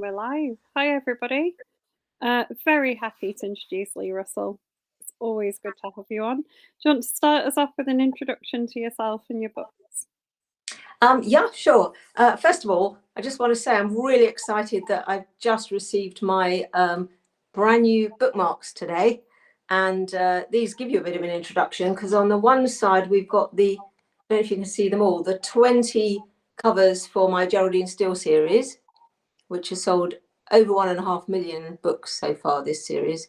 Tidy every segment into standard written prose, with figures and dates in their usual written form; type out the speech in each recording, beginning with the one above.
We're live. Hi, everybody. Very happy to introduce Leigh Russell. It's always good to have you on. Do you want to start us off with an introduction to yourself and your books? Yeah, sure. First of all, I just want to say I'm really excited that I've just received my brand new bookmarks today. And these give you a bit of an introduction because on the one side, we've got I don't know if you can see them all, the 20 covers for my Geraldine Steele series, which has sold over 1.5 million books so far this series.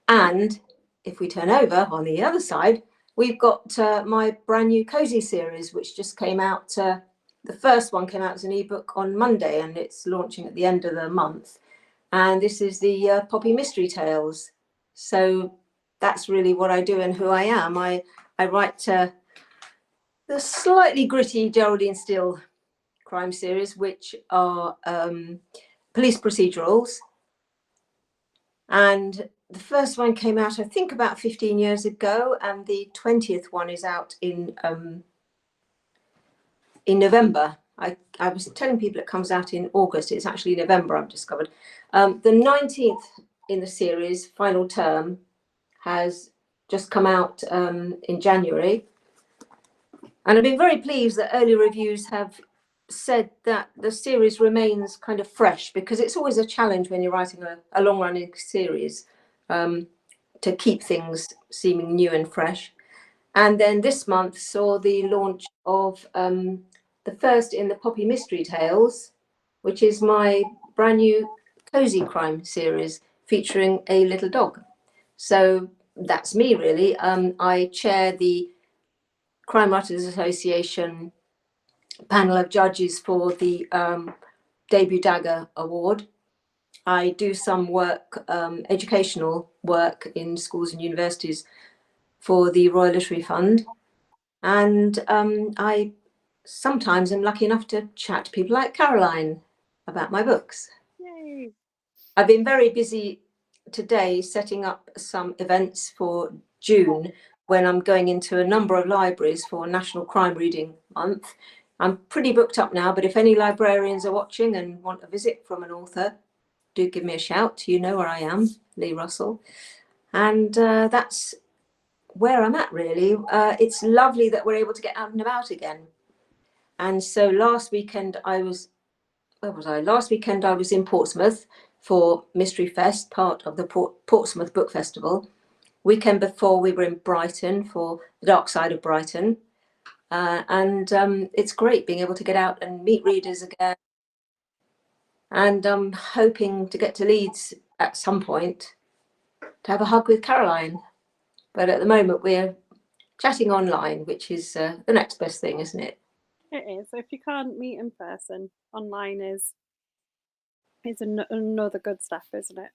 And if we turn over on the other side, we've got my brand new Cozy series, which just came out. The first one came out as an ebook on Monday, and it's launching at the end of the month. And this is the Poppy Mystery Tales. So that's really what I do and who I am. I write the slightly gritty Geraldine Steele crime series, which are police procedurals. And the first one came out, I think, about 15 years ago, and the 20th one is out in November. I was telling people it comes out in August. It's actually November, I've discovered. The 19th in the series, Final Term, has just come out in January. And I've been very pleased that early reviews have said that the series remains kind of fresh, because it's always a challenge when you're writing a long-running series to keep things seeming new and fresh. And then this month saw the launch of the first in the Poppy Mystery Tales, which is my brand new cozy crime series featuring a little dog. So that's me, really. I chair the Crime Writers Association panel of judges for the Debut Dagger Award. I do some work, educational work in schools and universities for the Royal Literary Fund. And I sometimes am lucky enough to chat to people like Caroline about my books. Yay! I've been very busy today setting up some events for June, when I'm going into a number of libraries for National Crime Reading Month. I'm pretty booked up now, but if any librarians are watching and want a visit from an author, do give me a shout. You know where I am, Leigh Russell. And that's where I'm at, really. It's lovely that we're able to get out and about again. And so last weekend I was in Portsmouth for Mystery Fest, part of the Portsmouth Book Festival. Weekend before, we were in Brighton for The Dark Side of Brighton. And it's great being able to get out and meet readers again. And I'm hoping to get to Leeds at some point to have a hug with Caroline. But at the moment, we're chatting online, which is the next best thing, isn't it? It is. If you can't meet in person, online is another good stuff, isn't it?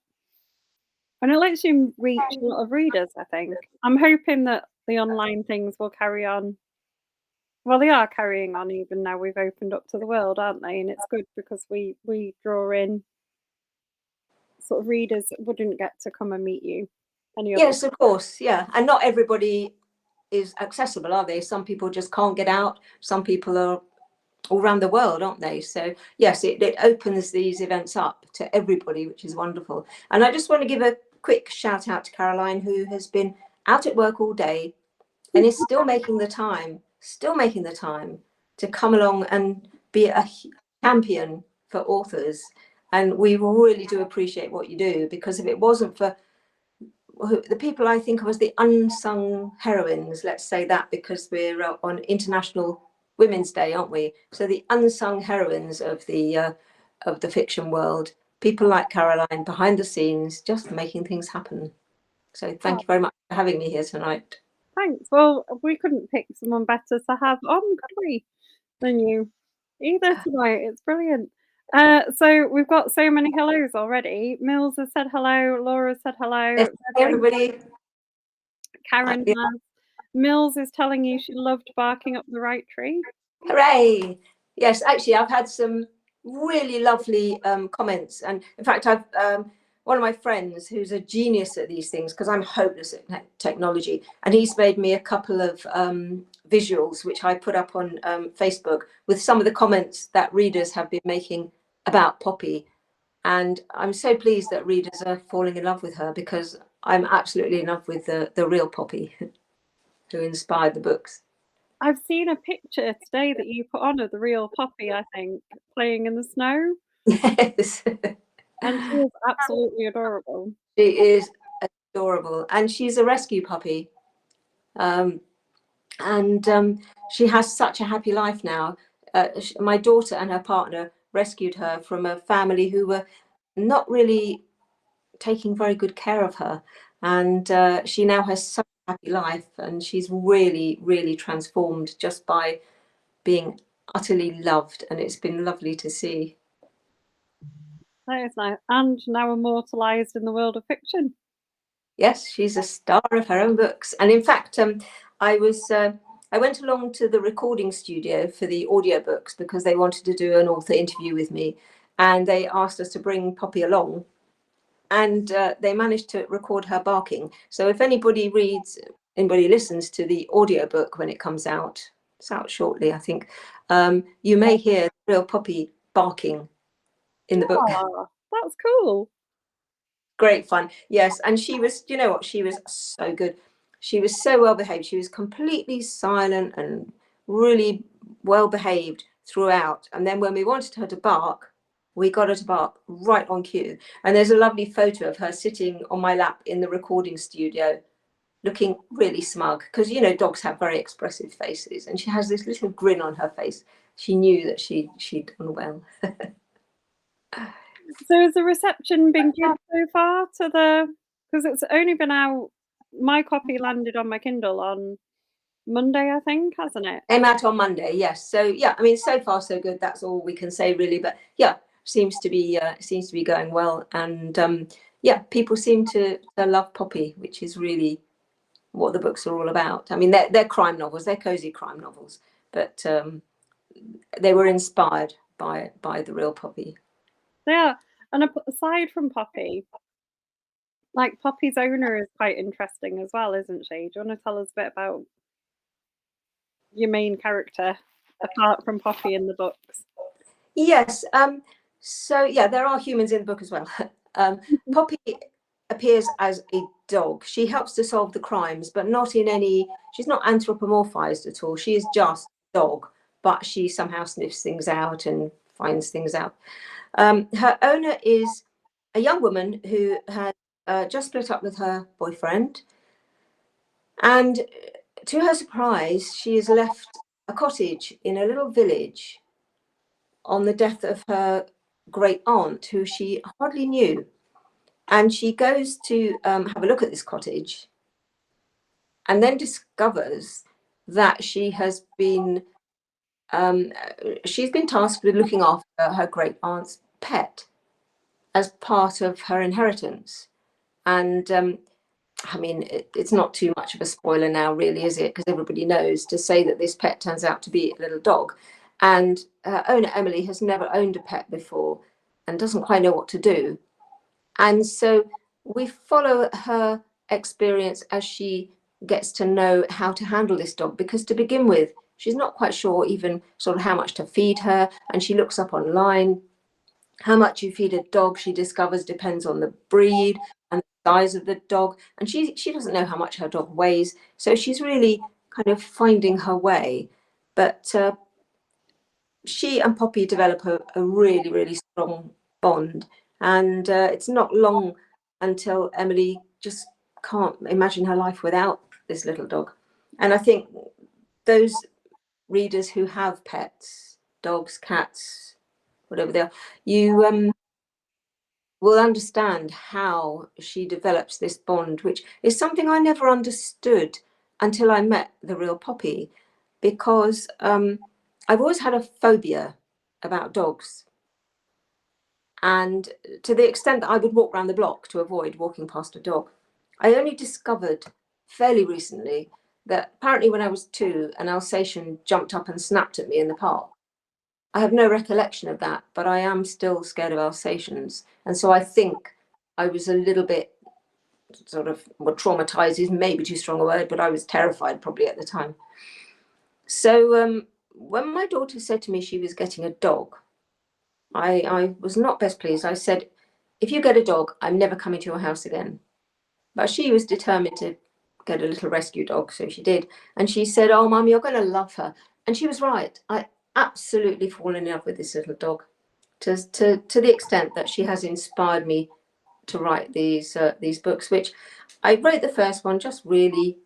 And it lets you reach a lot of readers, I think. I'm hoping that the online things will carry on. Well, they are carrying on even now we've opened up to the world, aren't they? And it's good because we draw in sort of readers that wouldn't get to come and meet you. Yes, of course, yeah. And not everybody is accessible, are they? Some people just can't get out. Some people are all around the world, aren't they? So yes, it opens these events up to everybody, which is wonderful. And I just want to give a quick shout out to Caroline, who has been out at work all day and is still making the time to come along and be a champion for authors. And we really do appreciate what you do, because if it wasn't for the people I think of as the unsung heroines, let's say that, because we're on International Women's Day, aren't we? So the unsung heroines of the fiction world, people like Caroline behind the scenes, just making things happen. So thank you very much for having me here tonight. Thanks. Well, we couldn't pick someone better to have on, could we, than you either tonight. It's brilliant. So we've got so many hellos already. Mills has said hello. Laura said hello. Yes, everybody. Karen has. Mills is telling you she loved barking up the right tree. Hooray! Yes, actually, I've had some really lovely comments, and in fact, I've one of my friends who's a genius at these things, because I'm hopeless at technology, and he's made me a couple of visuals which I put up on Facebook with some of the comments that readers have been making about Poppy. And I'm so pleased that readers are falling in love with her, because I'm absolutely in love with the real Poppy who inspired the books. I've seen a picture today that you put on of the real Poppy, I think, playing in the snow, Yes, and she is absolutely adorable. she is adorable, and she's a rescue puppy. Um, and she has such a happy life now. My daughter and her partner rescued her from a family who were not really taking very good care of her, and she now has such a happy life, and she's really, really transformed just by being utterly loved, and it's been lovely to see. That is nice, and now immortalised in the world of fiction. Yes, she's a star of her own books. And in fact, I went along to the recording studio for the audiobooks because they wanted to do an author interview with me, and they asked us to bring Poppy along, and they managed to record her barking. So if anybody listens to the audiobook when it comes out, it's out shortly, I think, you may hear the real Poppy barking in the book. Oh, that's cool. Great fun. Yes. And she was, you know what? She was so good. She was so well behaved. She was completely silent and really well behaved throughout. And then when we wanted her to bark, we got her to bark right on cue. And there's a lovely photo of her sitting on my lap in the recording studio, looking really smug, because, you know, dogs have very expressive faces. And she has this little grin on her face. She knew that she'd done well. So has the reception been good so far to the, because it's only been out, my copy landed on my Kindle on Monday, I think, hasn't it? Came out on Monday, yes. So yeah, I mean, so far so good. That's all we can say, really. But yeah, seems to be going well, and yeah, people seem to love Poppy, which is really what the books are all about. I mean, they're crime novels, they're cozy crime novels, but they were inspired by the real Poppy. They are. And aside from Poppy, like Poppy's owner is quite interesting as well, isn't she? Do you want to tell us a bit about your main character, apart from Poppy in the books? Yes. So yeah, there are humans in the book as well. Poppy appears as a dog. She helps to solve the crimes, but not in any. She's not anthropomorphized at all. She is just a dog, but she somehow sniffs things out and finds things out. Her owner is a young woman who had just split up with her boyfriend, and to her surprise, she is left a cottage in a little village on the death of her great aunt, who she hardly knew. And she goes to have a look at this cottage, and then discovers that she's been tasked with looking after her great aunt's pet as part of her inheritance. And I mean, it's not too much of a spoiler now, really, is it? Because everybody knows, to say that this pet turns out to be a little dog. And her owner, Emily, has never owned a pet before and doesn't quite know what to do. And so we follow her experience as she gets to know how to handle this dog, because to begin with, she's not quite sure even sort of how much to feed her. And she looks up online. How much you feed a dog, she discovers, depends on the breed and the size of the dog. And she doesn't know how much her dog weighs. So she's really kind of finding her way. But she and Poppy develop a really, really strong bond. And it's not long until Emily just can't imagine her life without this little dog. And I think those readers who have pets, dogs, cats, whatever they are, you will understand how she develops this bond, which is something I never understood until I met the real Poppy, because I've always had a phobia about dogs. And to the extent that I would walk around the block to avoid walking past a dog. I only discovered fairly recently that apparently when I was 2, an Alsatian jumped up and snapped at me in the park. I have no recollection of that, but I am still scared of Alsatians. And so I think I was a little bit sort of, well, traumatized is maybe too strong a word, but I was terrified probably at the time. So when my daughter said to me she was getting a dog, I was not best pleased. I said, if you get a dog, I'm never coming to your house again. But she was determined to get a little rescue dog, so she did. And she said, "Oh, Mum, you're going to love her." And she was right. I absolutely fallen in love with this little dog, to the extent that she has inspired me to write these books. Which I wrote the first one just really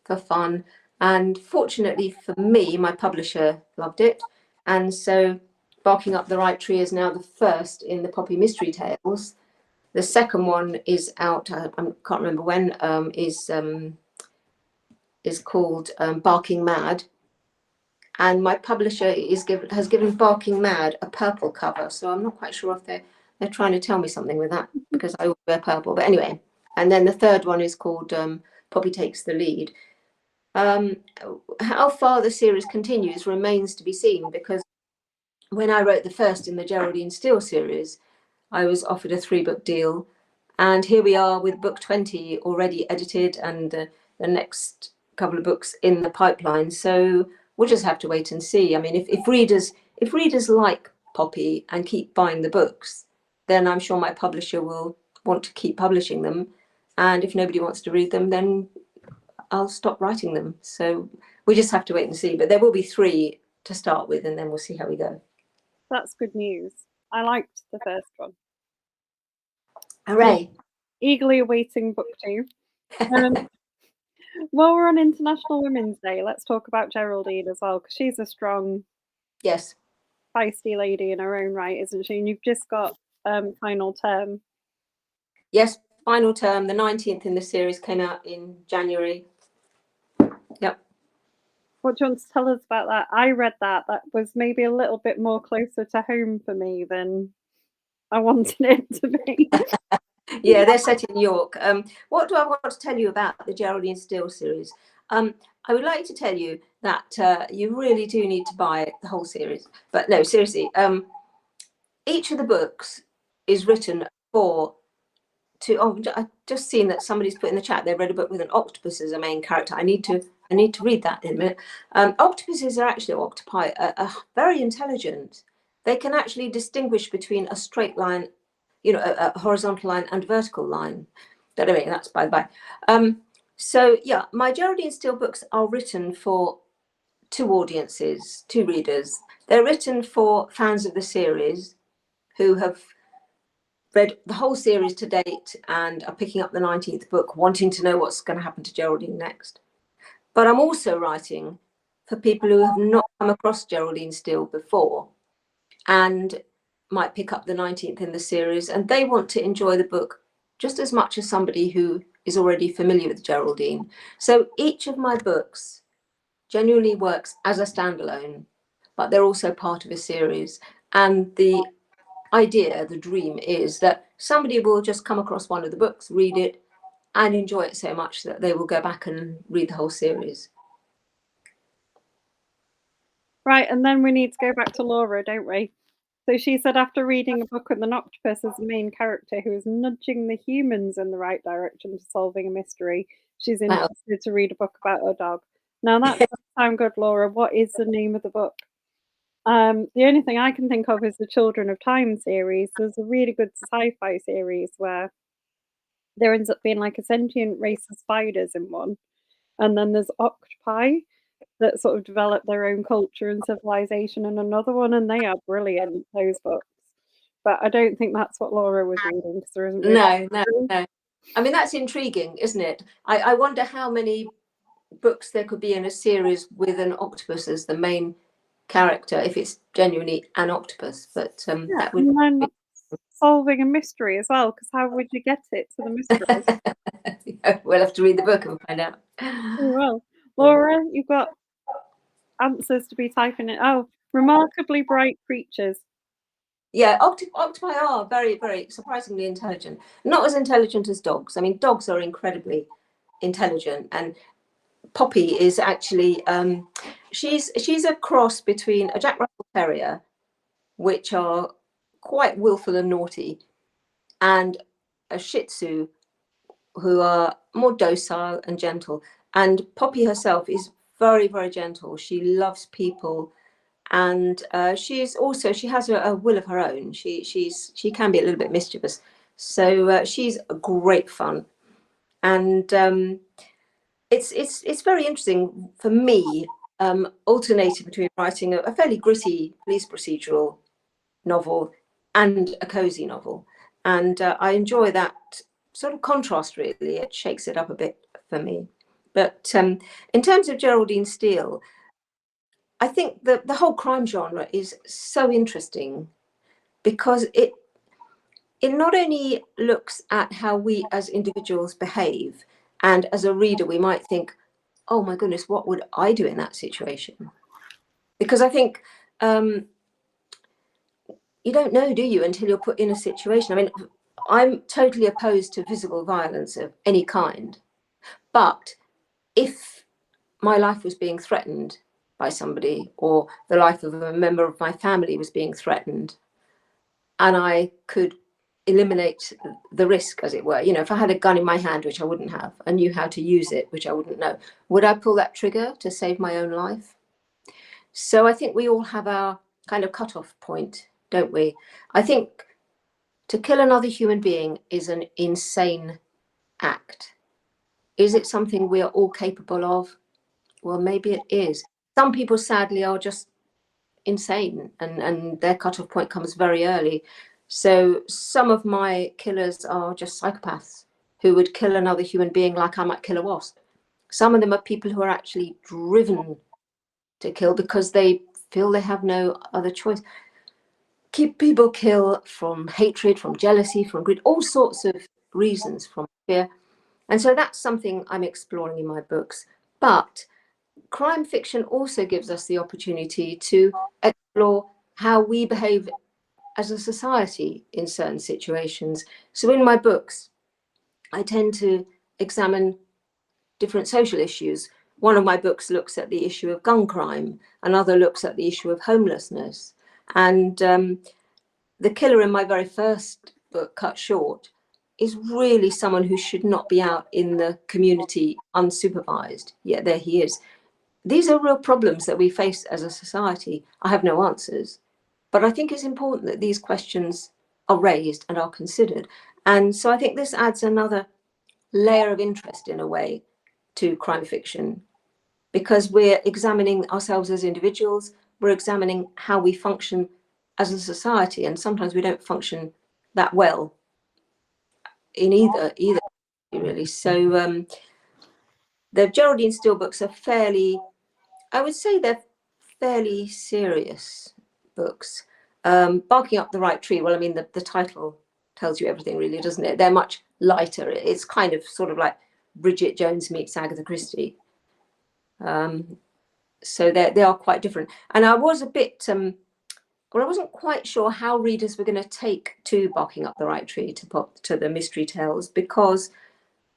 for fun, and fortunately for me, my publisher loved it, and so Barking Up the Right Tree is now the first in the Poppy Mystery Tales. The second one is out. I can't remember when. Is called Barking Mad, and my publisher has given Barking Mad a purple cover. So I'm not quite sure if they're trying to tell me something with that, because I wear purple. But anyway, and then the third one is called Poppy Takes the Lead. How far the series continues remains to be seen, because when I wrote the first in the Geraldine Steele series, I was offered a 3-book deal, and here we are with book 20 already edited, and the next couple of books in the pipeline. So we'll just have to wait and see. I mean, if readers like Poppy and keep buying the books, then I'm sure my publisher will want to keep publishing them. And if nobody wants to read them, then I'll stop writing them. So we just have to wait and see. But there will be 3 to start with, and then we'll see how we go. That's good news. I liked the first one. Hooray! Eagerly awaiting book 2. While we're on International Women's Day, let's talk about Geraldine as well, because she's a strong, Yes, feisty lady in her own right, isn't she? And you've just got final term. yes, final term. The 19th in the series came out in January. Yep. What do you want to tell us about that? I read that. That was maybe a little bit more closer to home for me than I wanted it to be. Yeah, they're set in York. What do I want to tell you about the Geraldine Steele series? I would like to tell you that you really do need to buy the whole series. But no, seriously, each of the books is written for I've just seen that somebody's put in the chat they read a book with an octopus as a main character. I need to read that in a minute. Octopuses are actually octopi, are very intelligent. They can actually distinguish between a straight line, a horizontal line and vertical line. But anyway, that's by the by. So yeah, my Geraldine Steele books are written for 2 audiences, 2 readers. They're written for fans of the series who have read the whole series to date and are picking up the 19th book, wanting to know what's going to happen to Geraldine next. But I'm also writing for people who have not come across Geraldine Steele before and might pick up the 19th in the series, and they want to enjoy the book just as much as somebody who is already familiar with Geraldine. So each of my books genuinely works as a standalone, but they're also part of a series. And the dream is that somebody will just come across one of the books, read it, and enjoy it so much that they will go back and read the whole series. Right, and then we need to go back to Laura, don't we? So she said after reading a book with an octopus as the main character who is nudging the humans in the right direction to solving a mystery, she's interested to read a book about her dog. Now that does sound good, Laura. What is the name of the book? The only thing I can think of is the Children of Time series. There's a really good sci-fi series where there ends up being like a sentient race of spiders in one, and then there's octopi that sort of develop their own culture and civilization in another one, and they are brilliant, those books. But I don't think that's what Laura was reading, because there isn't really. No. I mean, that's intriguing, isn't it? I wonder how many books there could be in a series with an octopus as the main character, if it's genuinely an octopus. But that would. And then solving a mystery as well, because how would you get it to the mystery? We'll have to read the book and find out. Well, Laura, you've got answers to be typing in. Oh, remarkably bright creatures. Yeah, octopi are very, very surprisingly intelligent. Not as intelligent as dogs. I mean, dogs are incredibly intelligent, and Poppy is actually she's a cross between a Jack Russell Terrier, which are quite willful and naughty, and a Shih Tzu, who are more docile and gentle. And Poppy herself is very, very gentle. She loves people, and she has a will of her own. She can be a little bit mischievous, so she's great fun, and it's very interesting for me. Alternating between writing a fairly gritty police procedural novel and a cozy novel, and I enjoy that sort of contrast. Really, it shakes it up a bit for me. But in terms of Geraldine Steele, I think the whole crime genre is so interesting because it not only looks at how we as individuals behave, and as a reader we might think, oh my goodness, what would I do in that situation? Because I think you don't know, do you, until you're put in a situation. I mean, I'm totally opposed to physical violence of any kind, but if my life was being threatened by somebody, or the life of a member of my family was being threatened, and I could eliminate the risk, as it were, if I had a gun in my hand, which I wouldn't have, I knew how to use it, which I wouldn't know, would I pull that trigger to save my own life? So I think we all have our kind of cutoff point, don't we? I think to kill another human being is an insane act. Is it something we are all capable of? Well, maybe it is. Some people, sadly, are just insane, and their cutoff point comes very early. So some of my killers are just psychopaths who would kill another human being like I might kill a wasp. Some of them are people who are actually driven to kill because they feel they have no other choice. People kill from hatred, from jealousy, from greed, all sorts of reasons, from fear. And so that's something I'm exploring in my books. But crime fiction also gives us the opportunity to explore how we behave as a society in certain situations. So in my books, I tend to examine different social issues. One of my books looks at the issue of gun crime, another looks at the issue of homelessness. And the killer in my very first book, Cut Short, is really someone who should not be out in the community unsupervised, yet there he is. These are real problems that we face as a society. I have no answers, but I think it's important that these questions are raised and are considered. And so I think this adds another layer of interest, in a way, to crime fiction, because we're examining ourselves as individuals, we're examining how we function as a society, and sometimes we don't function that well in either really. So the Geraldine Steele books are I would say they're fairly serious books. Barking Up the Right Tree, well, I mean, the title tells you everything, really, doesn't it? They're much lighter. It's kind of sort of like Bridget Jones meets Agatha Christie. So they are quite different. And I was a bit, I wasn't quite sure how readers were going to take to Barking Up the Right Tree, to the mystery tales, because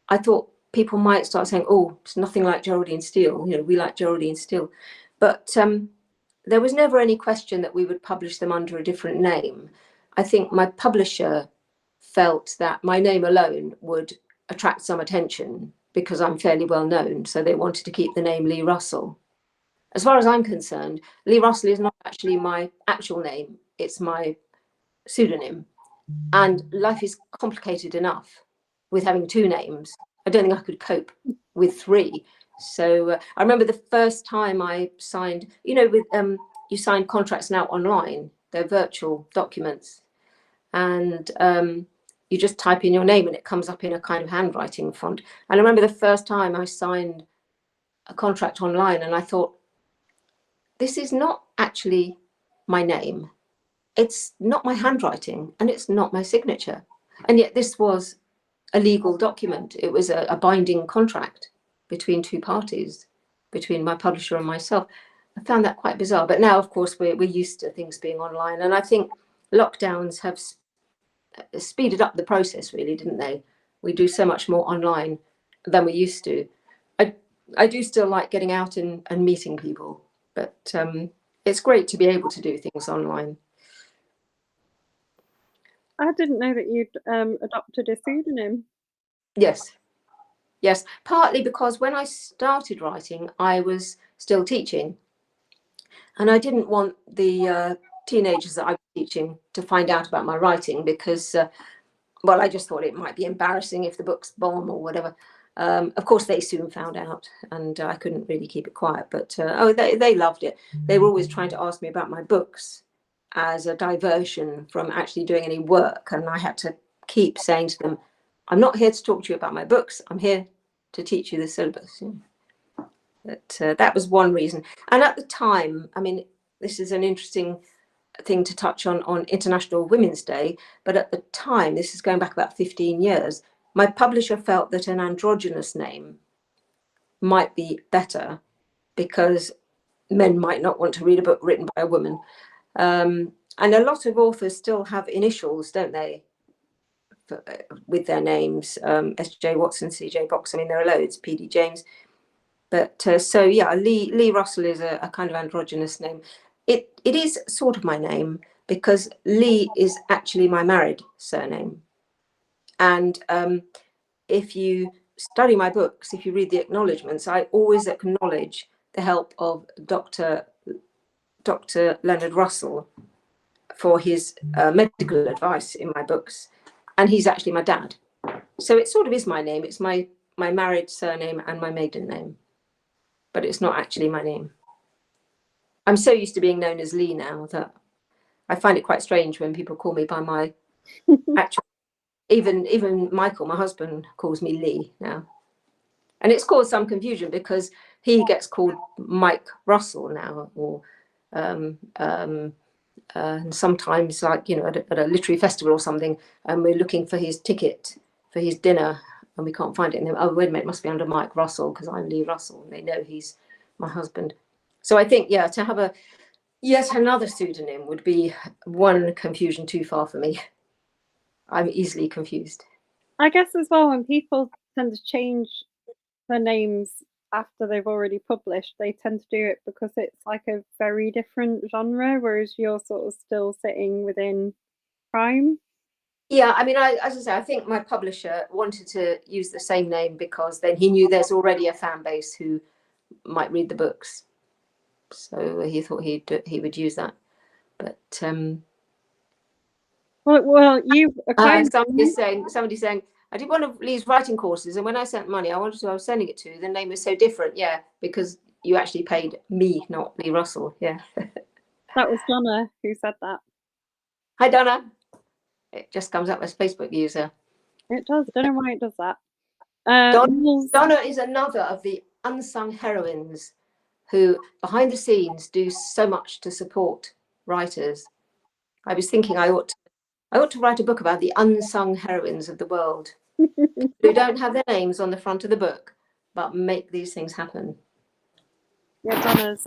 I thought people might start saying, oh, it's nothing like Geraldine Steele. We like Geraldine Steele. But there was never any question that we would publish them under a different name. I think my publisher felt that my name alone would attract some attention because I'm fairly well known. So they wanted to keep the name Leigh Russell. As far as I'm concerned, Leigh Russell is not actually my actual name. It's my pseudonym. And life is complicated enough with having two names. I don't think I could cope with three. So I remember the first time I signed, with you sign contracts now online, they're virtual documents, and you just type in your name and it comes up in a kind of handwriting font. And I remember the first time I signed a contract online and I thought, this is not actually my name. It's not my handwriting and it's not my signature. And yet this was a legal document. It was a binding contract between two parties, between my publisher and myself. I found that quite bizarre. But now, of course, we're used to things being online. And I think lockdowns have speeded up the process, really, didn't they? We do so much more online than we used to. I do still like getting out and meeting people, but it's great to be able to do things online. I didn't know that you'd adopted a pseudonym. Yes. Partly because when I started writing, I was still teaching. And I didn't want the teenagers that I was teaching to find out about my writing because, well, I just thought it might be embarrassing if the books bomb or whatever. Of course, they soon found out, and I couldn't really keep it quiet. But they loved it. They were always trying to ask me about my books as a diversion from actually doing any work, and I had to keep saying to them, "I'm not here to talk to you about my books. I'm here to teach you the syllabus." But that was one reason. And at the time, I mean, this is an interesting thing to touch on International Women's Day, but at the time, this is going back about 15 years, my publisher felt that an androgynous name might be better because men might not want to read a book written by a woman. And a lot of authors still have initials, don't they, with their names, S.J. Watson, C.J. Box. I mean, there are loads, P.D. James. But so, yeah, Leigh Russell is a kind of androgynous name. It is sort of my name because Leigh is actually my married surname. And if you study my books, if you read the acknowledgements, I always acknowledge the help of Dr. Leonard Russell for his medical advice in my books. And he's actually my dad. So it sort of is my name. It's my married surname and my maiden name. But it's not actually my name. I'm so used to being known as Leigh now that I find it quite strange when people call me by my actual. Even Michael, my husband, calls me Leigh now, and it's caused some confusion because he gets called Mike Russell now, or and sometimes, like, you know, at a literary festival or something, and we're looking for his ticket for his dinner and we can't find it, and then, oh, wait a minute, it must be under Mike Russell because I'm Leigh Russell, and they know he's my husband. So I think, yeah, to have a yet another pseudonym would be one confusion too far for me. I'm easily confused. I guess as well, when people tend to change their names after they've already published, they tend to do it because it's like a very different genre, whereas you're sort of still sitting within crime. Yeah, I mean, as I say, I think my publisher wanted to use the same name because then he knew there's already a fan base who might read the books, so he thought he would use that. But Well, you somebody's saying I did one of Leigh's writing courses, and when I sent money, I wanted to. I was sending it to. The name was so different, yeah, because you actually paid me, not Leigh Russell. Yeah. That was Donna who said that. Hi, Donna. It just comes up as Facebook user. It does. Don't know why it does that. Donna is another of the unsung heroines who, behind the scenes, do so much to support writers. I was thinking I ought to write a book about the unsung heroines of the world who don't have their names on the front of the book, but make these things happen. Yeah, Donna's.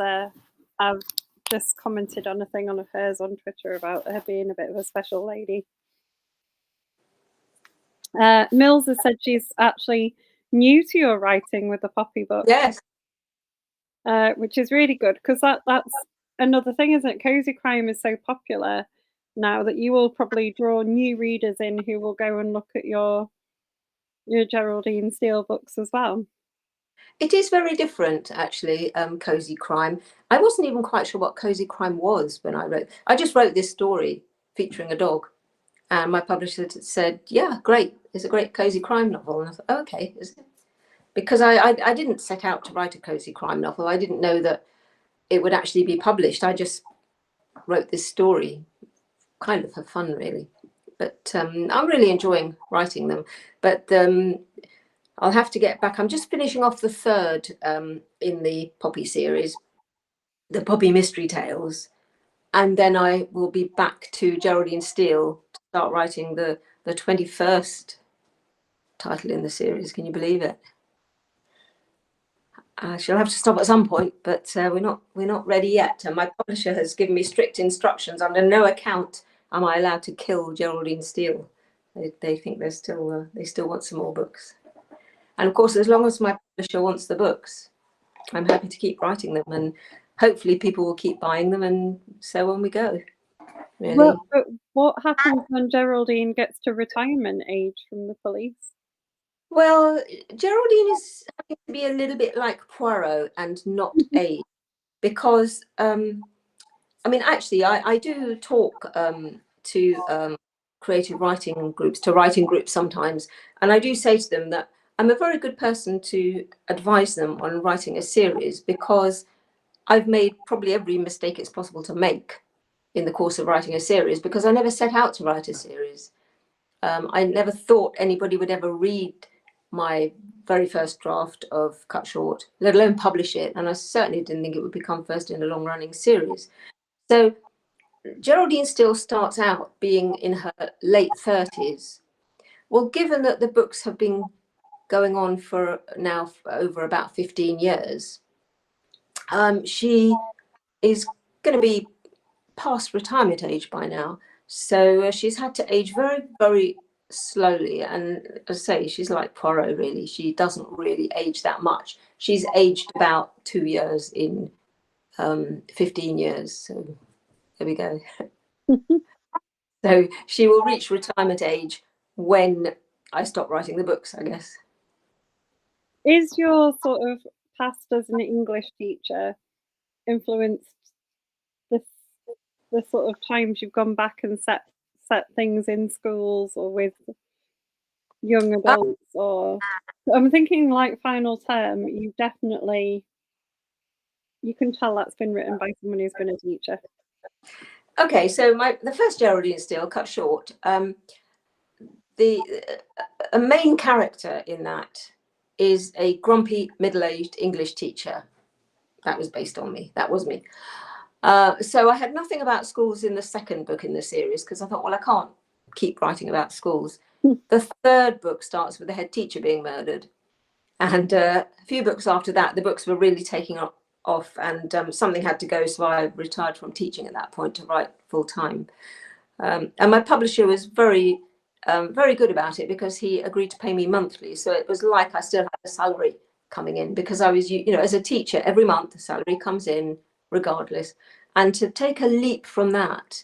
I've just commented on a thing of hers on Twitter about her being a bit of a special lady. Mills has said she's actually new to your writing with the Poppy book. Yes. Which is really good because that's another thing, isn't it? Cozy crime is so popular now that you will probably draw new readers in who will go and look at your Geraldine Steele books as well. It is very different, actually, cozy crime. I wasn't even quite sure what cozy crime was when I wrote. I just wrote this story featuring a dog, and my publisher said, "Yeah, great. It's a great cozy crime novel." And I thought, oh, "Okay, is it?" Because I didn't set out to write a cozy crime novel. I didn't know that it would actually be published. I just wrote this story, kind of for fun, really. But I'm really enjoying writing them. But I'll have to get back. I'm just finishing off the third in the Poppy series, the Poppy Mystery Tales, and then I will be back to Geraldine Steele to start writing the 21st title in the series. Can you believe it? She'll have to stop at some point, but we're not ready yet. And my publisher has given me strict instructions. Under no account am I allowed to kill Geraldine Steele. They think they still want some more books. And of course, as long as my publisher wants the books, I'm happy to keep writing them, and hopefully people will keep buying them, and so on we go. Really. Well, but what happens when Geraldine gets to retirement age from the police? Well, Geraldine is having to be a little bit like Poirot and not age, because I mean, actually, I do talk to creative writing groups, to writing groups sometimes, and I do say to them that I'm a very good person to advise them on writing a series, because I've made probably every mistake it's possible to make in the course of writing a series, because I never set out to write a series. I never thought anybody would ever read my very first draft of Cut Short, let alone publish it, and I certainly didn't think it would become first in a long-running series. So Geraldine still starts out being in her late 30s. Well, given that the books have been going on for now over about 15 years, she is going to be past retirement age by now. So she's had to age very, very slowly. And as I say, she's like Poirot, really. She doesn't really age that much. She's aged about 2 years in 15 years. So there we go. So she will reach retirement age when I stop writing the books, I guess. Is your sort of past as an English teacher influenced this the sort of times you've gone back and set things in schools or with young adults? Or I'm thinking like Final Term, you definitely, you can tell that's been written by someone who's been a teacher. Okay, so the first Geraldine Steele, Cut Short, the a main character in that is a grumpy middle-aged English teacher. That was based on me. That was me. So I had nothing about schools in the second book in the series, because I thought, well, I can't keep writing about schools. The third book starts with the head teacher being murdered. And a few books after that, the books were really taking off, and something had to go. So I retired from teaching at that point to write full time. And my publisher was very good about it, because he agreed to pay me monthly. So it was like I still had a salary coming in, because I was, as a teacher, every month the salary comes in regardless. And to take a leap from that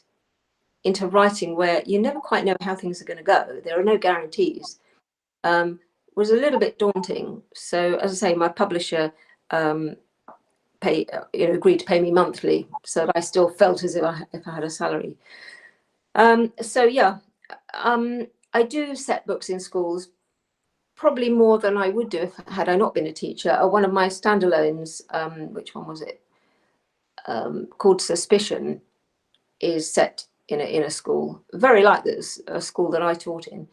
into writing, where you never quite know how things are going to go, there are no guarantees, was a little bit daunting. So as I say, my publisher agreed to pay me monthly, so that I still felt as if I had a salary. So yeah, I do set books in schools, probably more than I would do had I not been a teacher. One of my standalones, which one was it? Called Suspicion, is set in a school, very like this, a school that I taught in.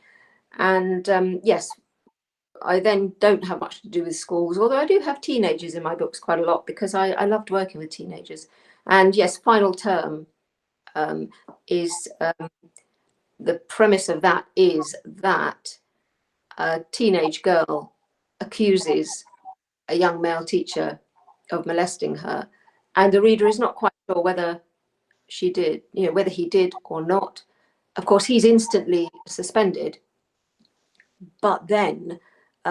And yes, I then don't have much to do with schools, although I do have teenagers in my books quite a lot, because I loved working with teenagers. And yes, Final Term is the premise of that is that a teenage girl accuses a young male teacher of molesting her, and the reader is not quite sure whether she did, whether he did or not. Of course, he's instantly suspended, but then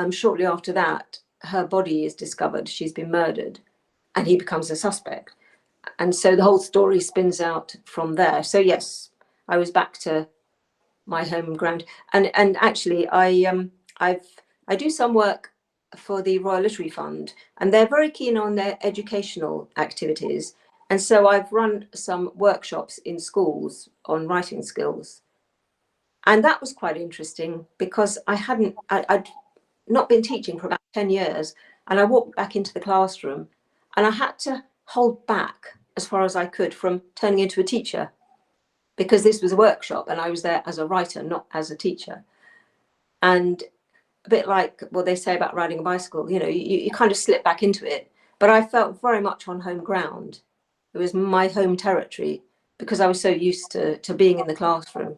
shortly after that, her body is discovered. She's been murdered, and he becomes a suspect. And so the whole story spins out from there. So yes, I was back to my home ground, and actually I do some work for the Royal Literary Fund, and they're very keen on their educational activities. And so I've run some workshops in schools on writing skills. And that was quite interesting, because I'd not been teaching for about 10 years. And I walked back into the classroom, and I had to hold back as far as I could from turning into a teacher, because this was a workshop and I was there as a writer, not as a teacher. And a bit like what they say about riding a bicycle, you kind of slip back into it. But I felt very much on home ground. It was my home territory, because I was so used to being in the classroom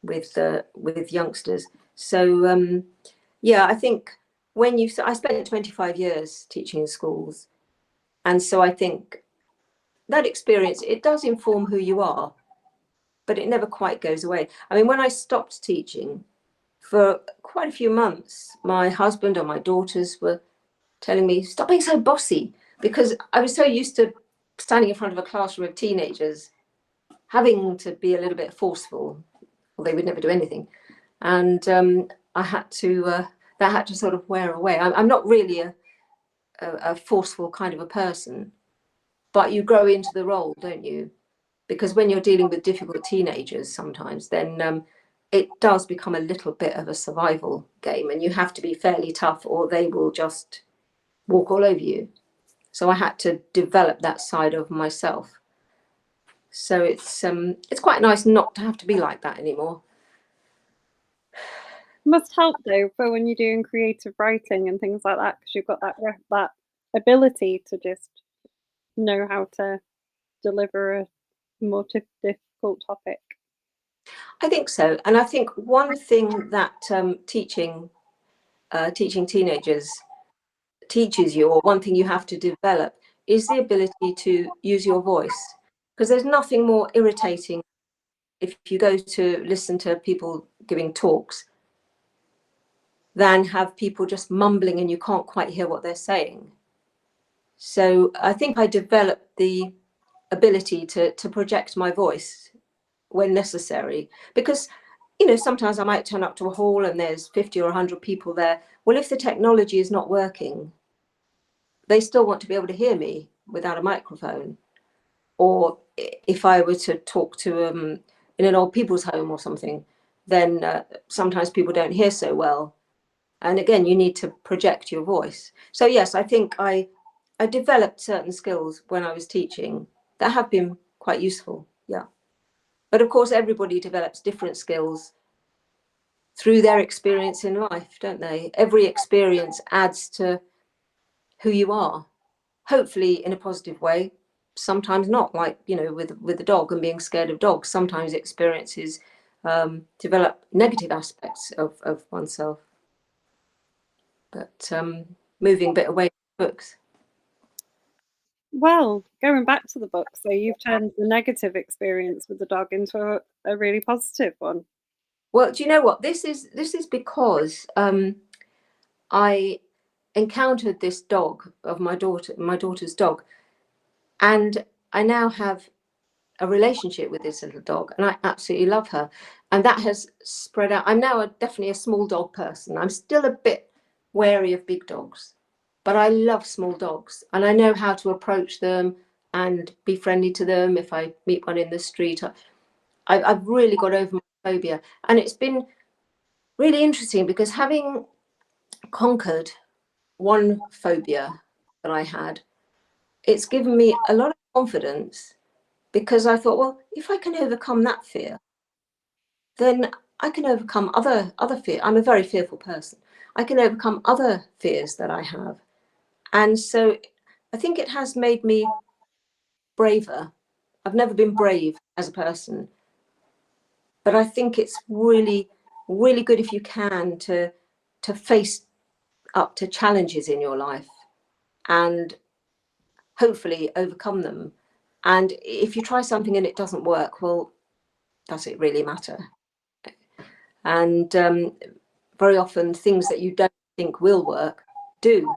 with youngsters. So yeah, I think I spent 25 years teaching in schools, and so I think that experience, it does inform who you are, but it never quite goes away. I mean, when I stopped teaching for quite a few months, my husband and my daughters were telling me, stop being so bossy, because I was so used to standing in front of a classroom of teenagers, having to be a little bit forceful, or they would never do anything. And I had to, that had to sort of wear away. I'm not really a forceful kind of a person, but you grow into the role, don't you? because when you're dealing with difficult teenagers sometimes, then it does become a little bit of a survival game, and you have to be fairly tough or they will just walk all over you. So I had to develop that side of myself. So it's quite nice not to have to be like that anymore. Must help though for when you're doing creative writing and things like that, because you've got that ability to just know how to deliver a more difficult topic. I think so, and I think one thing that teaching teenagers teaches you, or one thing you have to develop, is the ability to use your voice, because there's nothing more irritating if you go to listen to people giving talks than have people just mumbling and you can't quite hear what they're saying. So I think I developed the ability to project my voice when necessary, because sometimes I might turn up to a hall and there's 50 or 100 people there. Well, if the technology is not working, they still want to be able to hear me without a microphone. Or if I were to talk to in an old people's home or something, then sometimes people don't hear so well. And again, you need to project your voice. So yes, I think I developed certain skills when I was teaching that have been quite useful. Yeah. But of course, everybody develops different skills through their experience in life, don't they? Every experience adds to who you are, hopefully in a positive way. Sometimes not, like with the dog and being scared of dogs. Sometimes experiences develop negative aspects of oneself. But moving a bit away from books. Well, going back to the book, so you've turned the negative experience with the dog into a really positive one. Well, do you know what? This is because I encountered this dog of my daughter's dog, and I now have a relationship with this little dog, and I absolutely love her. And that has spread out. I'm now definitely a small dog person. I'm still a bit wary of big dogs, but I love small dogs, and I know how to approach them and be friendly to them if I meet one in the street. I've really got over my phobia, and it's been really interesting because having conquered one phobia that I had, it's given me a lot of confidence, because I thought, well, if I can overcome that fear, then I can overcome other fear. I'm a very fearful person. I can overcome other fears that I have. And so I think it has made me braver. I've never been brave as a person, but I think it's really, really good if you can to face up to challenges in your life and hopefully overcome them. And if you try something and it doesn't work, well, does it really matter? And very often things that you don't think will work do.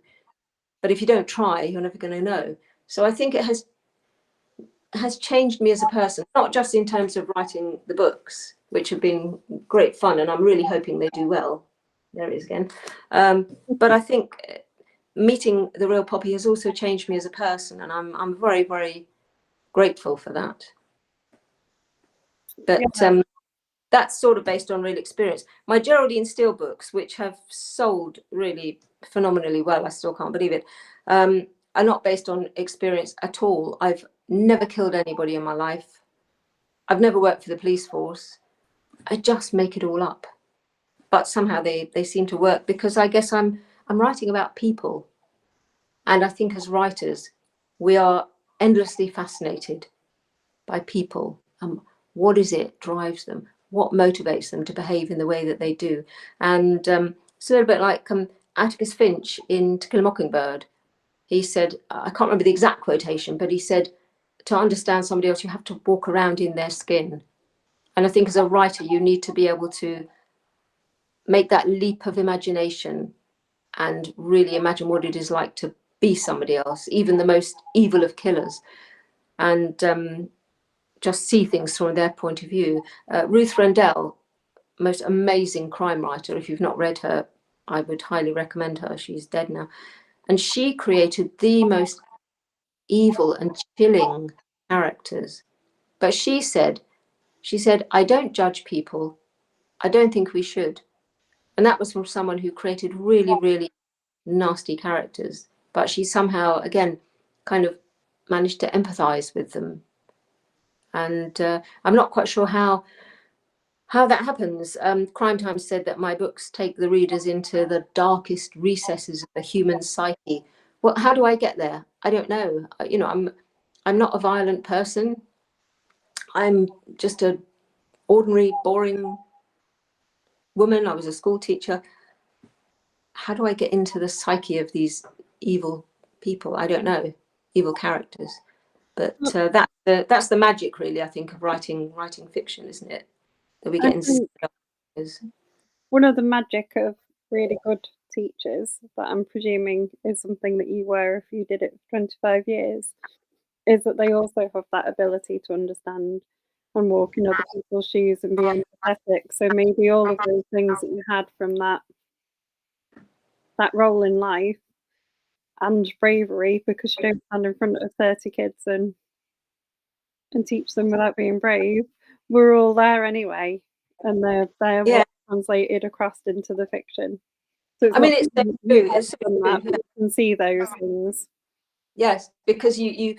But if you don't try, you're never going to know. So I think it has changed me as a person, not just in terms of writing the books, which have been great fun, and I'm really hoping they do well. There it is again. But I think meeting the real Poppy has also changed me as a person, and I'm very, very grateful for that. But Yeah. that's sort of based on real experience. My Geraldine Steele books, which have sold really phenomenally well, I still can't believe it, are not based on experience at all. I've never killed anybody in my life. I've never worked for the police force. I just make it all up. But somehow they seem to work, because I guess I'm writing about people. And I think as writers, we are endlessly fascinated by people. What is it drives them? What motivates them to behave in the way that they do? And it's a little bit like Atticus Finch in To Kill a Mockingbird. He said, I can't remember the exact quotation, but he said, to understand somebody else, you have to walk around in their skin. And I think as a writer, you need to be able to make that leap of imagination and really imagine what it is like to be somebody else, even the most evil of killers, and just see things from their point of view. Ruth Rendell, most amazing crime writer. If you've not read her, I would highly recommend her. She's dead now. And she created the most evil and chilling characters, But she said, I don't judge people. I don't think we should. And that was from someone who created really, really nasty characters. But she somehow, again, kind of managed to empathize with them. And I'm not quite sure how that happens. Crime Time said that my books take the readers into the darkest recesses of the human psyche. Well, how do I get there? I don't know. You know, I'm not a violent person. I'm just a ordinary, boring woman. I was a school teacher. How do I get into the psyche of these evil people? I don't know. Evil characters. But that's the magic, really. I think of writing fiction, isn't it? That we I get inside think our characters. one of the magic of really good teachers, that I'm presuming is something that you were if you did it for 25 years, is that they also have that ability to understand and walk in other people's shoes and be empathetic. So maybe all of those things that you had from that role in life and bravery, because you don't stand in front of 30 kids and teach them without being brave, were all there anyway, and they're Yeah, what translated across into the fiction. So it's I not mean, it's so you've true. It's so done true. that, but you can see those things. Yes, because you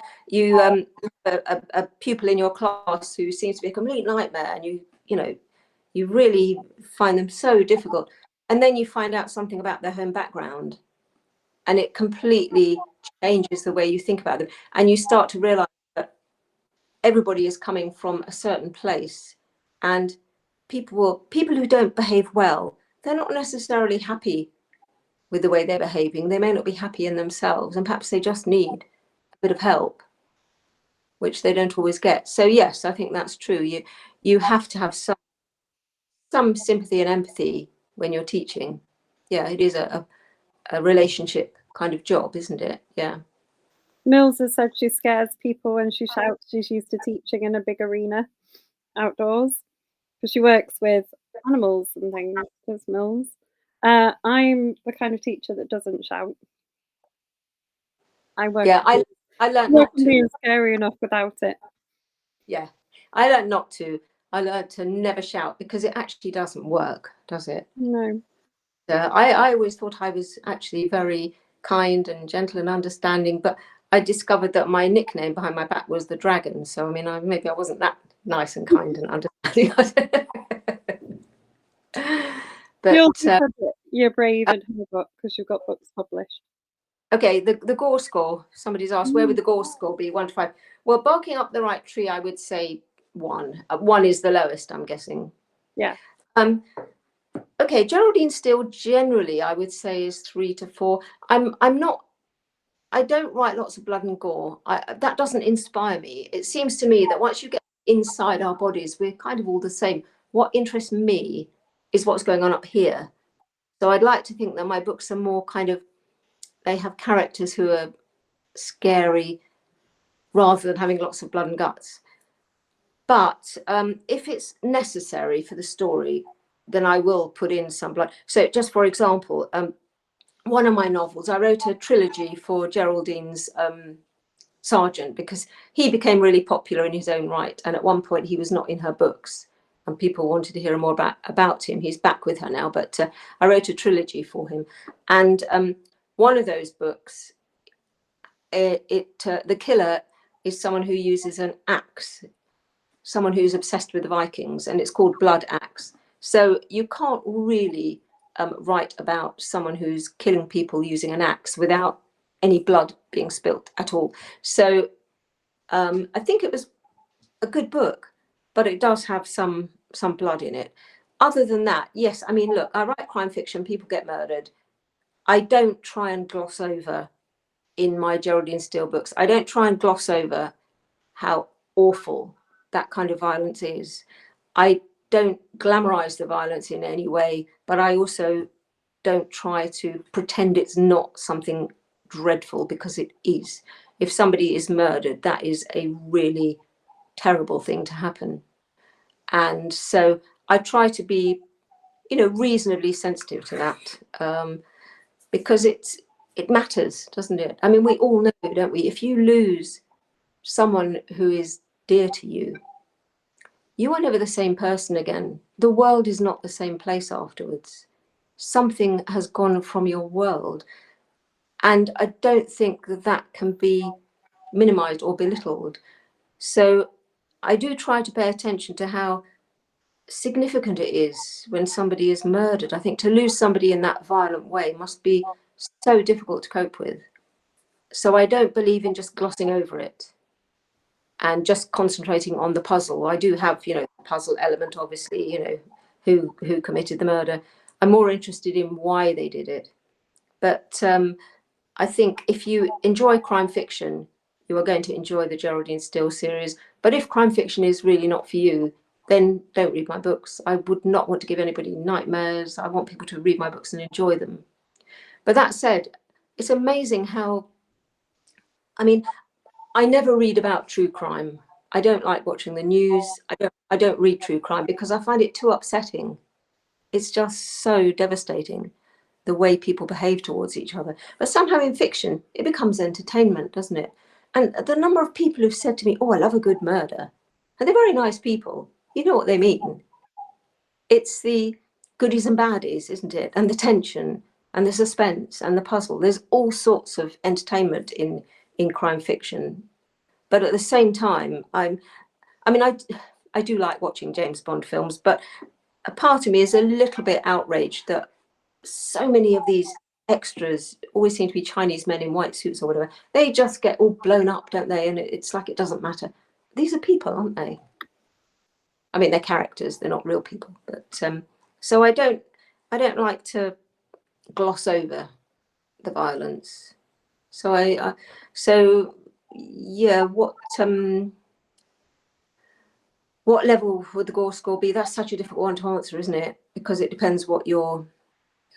a pupil in your class who seems to be a complete nightmare, and you know you really find them so difficult, and then you find out something about their home background, and it completely changes the way you think about them, and you start to realize that everybody is coming from a certain place, and people who don't behave well, they're not necessarily happy with the way they're behaving. They may not be happy in themselves, and perhaps they just need a bit of help, which they don't always get. So yes, I think that's true. You have to have some sympathy and empathy when you're teaching. Yeah, it is a relationship kind of job, isn't it? Yeah. Mills has said she scares people when she shouts. She's used to teaching in a big arena outdoors because she works with animals and things, as Mills. I'm the kind of teacher that doesn't shout. I work Yeah, I learned work not on to. being scary enough without it. Yeah, I learned not to. I learned to never shout because it actually doesn't work, does it? No. I always thought I was actually very kind and gentle and understanding, but I discovered that my nickname behind my back was the dragon. So I mean, maybe I wasn't that nice and kind and understanding. You But also said that you're brave in her book because you've got books published. okay, the gore score. Somebody's asked, where would Mm. the gore score be? 1 to 5. Well, barking up the right tree, I would say 1. 1 is the lowest, I'm guessing. Yeah. Um, okay, Geraldine Steele generally, I would say, is 3 to 4. I'm not. I don't write lots of blood and gore. That doesn't inspire me. It seems to me that once you get inside our bodies, we're kind of all the same. What interests me is what's going on up here. So I'd like to think that my books are more kind of, they have characters who are scary rather than having lots of blood and guts. But if it's necessary for the story, then I will put in some blood. So just for example, one of my novels, I wrote a trilogy for Geraldine's Sergeant because he became really popular in his own right. And at one point he was not in her books and people wanted to hear more about him. He's back with her now, but I wrote a trilogy for him. And one of those books, the killer is someone who uses an axe, someone who's obsessed with the Vikings, and it's called Blood Axe. So you can't really write about someone who's killing people using an axe without any blood being spilt at all. So I think it was a good book, but it does have some blood in it. Other than that, yes, I mean, look, I write crime fiction, people get murdered. I don't try and gloss over in my Geraldine Steele books. I don't try and gloss over how awful that kind of violence is. I don't glamorize the violence in any way, but I also don't try to pretend it's not something dreadful, because it is. If somebody is murdered, that is a really terrible thing to happen. And so I try to be, reasonably sensitive to that, because it matters, doesn't it? I mean, we all know, don't we? If you lose someone who is dear to you, you are never the same person again. The world is not the same place afterwards. Something has gone from your world. And I don't think that that can be minimized or belittled. So I do try to pay attention to how significant it is when somebody is murdered. I think to lose somebody in that violent way must be so difficult to cope with. So I don't believe in just glossing over it and just concentrating on the puzzle. I do have, puzzle element, obviously, who committed the murder. I'm more interested in why they did it. But I think if you enjoy crime fiction, you are going to enjoy the Geraldine Steele series. But if crime fiction is really not for you, then don't read my books. I would not want to give anybody nightmares. I want people to read my books and enjoy them. But that said, it's amazing how, I never read about true crime. I don't like watching the news. I don't read true crime because I find it too upsetting. It's just so devastating, the way people behave towards each other. But somehow in fiction, it becomes entertainment, doesn't it? And the number of people who've said to me, "Oh, I love a good murder," and they're very nice people. You know what they mean. It's the goodies and baddies, isn't it? And the tension and the suspense and the puzzle. There's all sorts of entertainment in crime fiction. But at the same time, I do like watching James Bond films, but a part of me is a little bit outraged that so many of these extras always seem to be Chinese men in white suits or whatever. They just get all blown up, don't they? And it's like it doesn't matter. These are people, aren't they? I mean, they're characters; they're not real people. But so I don't like to gloss over the violence. So yeah. What level would the gore score be? That's such a difficult one to answer, isn't it? Because it depends what your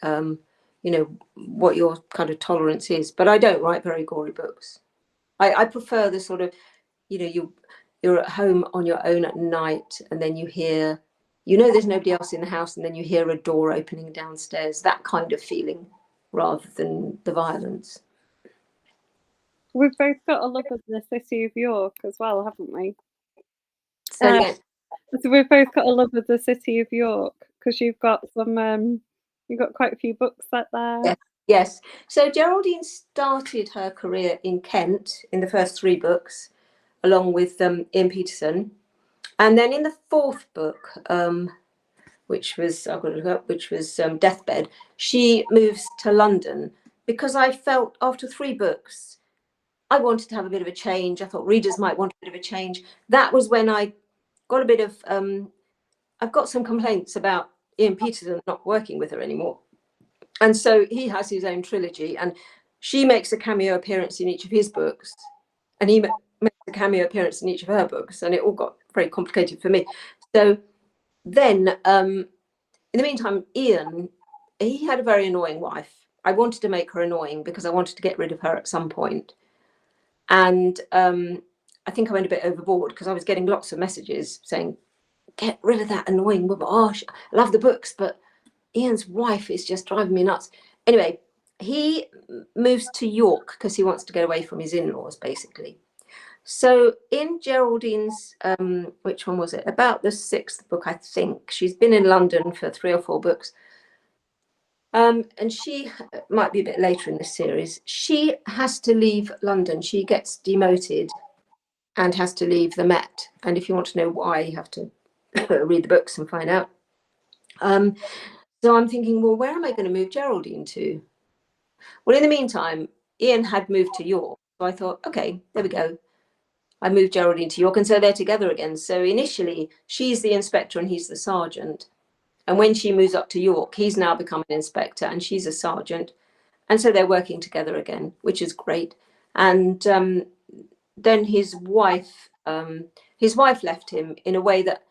what your kind of tolerance is. But I don't write very gory books. I prefer the sort of, you're at home on your own at night and then you hear, there's nobody else in the house and then you hear a door opening downstairs, that kind of feeling rather than the violence. We've both got a love of the city of York as well, haven't we? So So we've both got a love of the city of York because you've got quite a few books set there. Yes. So Geraldine started her career in Kent in the first 3 books, along with Ian Peterson, and then in the 4th book, which was Deathbed, she moves to London because I felt after 3 books, I wanted to have a bit of a change. I thought readers might want a bit of a change. That was when I got a bit of. I've got some complaints about Ian Peterson not working with her anymore. And so he has his own trilogy, and she makes a cameo appearance in each of his books, and he makes a cameo appearance in each of her books, and it all got very complicated for me. So then, in the meantime, Ian, he had a very annoying wife. I wanted to make her annoying because I wanted to get rid of her at some point. And I think I went a bit overboard because I was getting lots of messages saying, "Get rid of that annoying woman. Oh, I love the books, but Ian's wife is just driving me nuts." Anyway, he moves to York because he wants to get away from his in-laws, basically. So in Geraldine's, which one was it? About the 6th book, I think. She's been in London for 3 or 4 books. And she might be a bit later in the series. She has to leave London. She gets demoted and has to leave the Met. And if you want to know why, you have to read the books and find out. So I'm thinking, well, where am I going to move Geraldine to? Well, in the meantime, Ian had moved to York. So I thought, okay, there we go. I moved Geraldine to York, and so they're together again. So initially, she's the inspector and he's the sergeant. And when she moves up to York, he's now become an inspector and she's a sergeant. And so they're working together again, which is great. And then his wife left him in a way that